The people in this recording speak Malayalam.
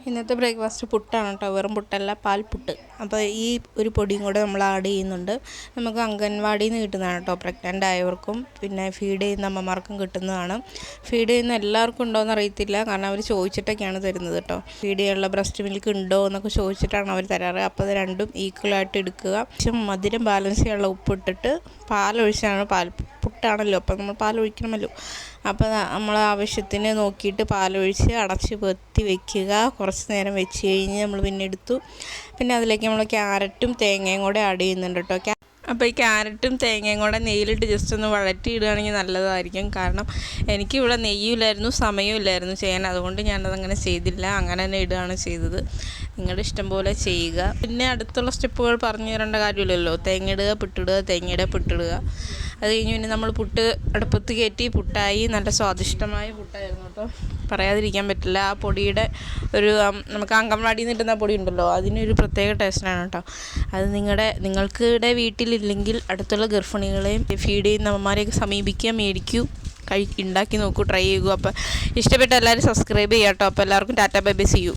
ഇന്നത്തെ ബ്രേക്ക്ഫാസ്റ്റ് പുട്ടാണ് കേട്ടോ, വെറും പുട്ടല്ല, പാൽപുട്ട്. അപ്പോൾ ഈ ഒരു പൊടിയും കൂടെ നമ്മൾ ആഡ് ചെയ്യുന്നുണ്ട്. നമുക്ക് അംഗൻവാടിയിൽ നിന്ന് കിട്ടുന്നതാണ് കേട്ടോ, പ്രഗ്നൻ്റ് ആയവർക്കും പിന്നെ ഫീഡ് ചെയ്യുന്ന അമ്മമാർക്കും കിട്ടുന്നതാണ്. ഫീഡ് ചെയ്യുന്ന എല്ലാവർക്കും ഉണ്ടോയെന്ന് അറിയത്തില്ല, കാരണം അവർ ചോദിച്ചിട്ടൊക്കെയാണ് തരുന്നത് കേട്ടോ. ഫീഡ് ചെയ്യാനുള്ള ബ്രസ്റ്റ് മിൽക്ക് ഉണ്ടോ എന്നൊക്കെ ചോദിച്ചിട്ടാണ് അവർ തരാറ്. അപ്പോൾ അത് രണ്ടും ഈക്വലായിട്ട് എടുക്കുക. മധുരം ബാലൻസ് ചെയ്യാനുള്ള ഉപ്പിട്ടിട്ട് പാലൊഴിച്ചാണ് പുട്ടാണല്ലോ, അപ്പോൾ നമ്മൾ പാലൊഴിക്കണമല്ലോ. അപ്പോൾ നമ്മൾ ആവശ്യത്തിന് നോക്കിയിട്ട് പാലൊഴിച്ച് അടച്ച് പൊത്തി വെക്കുക. കുറച്ച് നേരം വെച്ച് കഴിഞ്ഞ് നമ്മൾ പിന്നെ എടുത്തു. പിന്നെ അതിലേക്ക് നമ്മൾ ക്യാരറ്റും തേങ്ങയും കൂടെ ആഡ് ചെയ്യുന്നുണ്ട് കേട്ടോ. അപ്പോൾ ഈ ക്യാരറ്റും തേങ്ങയും കൂടെ നെയ്യിലിട്ട് ജസ്റ്റ് ഒന്ന് വഴറ്റി ഇടുകയാണെങ്കിൽ നല്ലതായിരിക്കും. കാരണം എനിക്കിവിടെ നെയ്യുമില്ലായിരുന്നു, സമയമില്ലായിരുന്നു ചെയ്യാൻ, അതുകൊണ്ട് ഞാനതങ്ങനെ ചെയ്തില്ല. അങ്ങനെ തന്നെ ഇടുകയാണ് ചെയ്തത്. നിങ്ങളുടെ ഇഷ്ടം പോലെ ചെയ്യുക. പിന്നെ അടുത്തുള്ള സ്റ്റെപ്പുകൾ പറഞ്ഞു തരേണ്ട കാര്യമില്ലല്ലോ. തേങ്ങ ഇടുക, പുട്ടിടുക, തേങ്ങയുടെ പുട്ടിടുക. അത് കഴിഞ്ഞ് പിന്നെ നമ്മൾ പുട്ട് അടുപ്പത്ത് കയറ്റി. പുട്ടായി. നല്ല സ്വാദിഷ്ടമായ പുട്ടായിരുന്നു കേട്ടോ, പറയാതിരിക്കാൻ പറ്റില്ല. ആ പൊടിയുടെ ഒരു നമുക്ക് അംഗൻവാടിയിൽ നിന്ന് കിട്ടുന്ന പൊടി ഉണ്ടല്ലോ, അതിനൊരു പ്രത്യേക ടേസ്റ്റാണ് കേട്ടോ. അത് നിങ്ങൾക്കിടെ വീട്ടിലില്ലെങ്കിൽ അടുത്തുള്ള ഗർഭിണികളെയും ഫീഡ് ചെയ്യുന്ന അമ്മമാരെയൊക്കെ സമീപിക്കുക, മേടിക്കൂ, ഉണ്ടാക്കി നോക്കൂ, ട്രൈ ചെയ്യൂ. അപ്പോൾ ഇഷ്ടപ്പെട്ട എല്ലാവരും സബ്സ്ക്രൈബ് ചെയ്യാം കേട്ടോ. അപ്പോൾ എല്ലാവർക്കും tata bye bye, see U.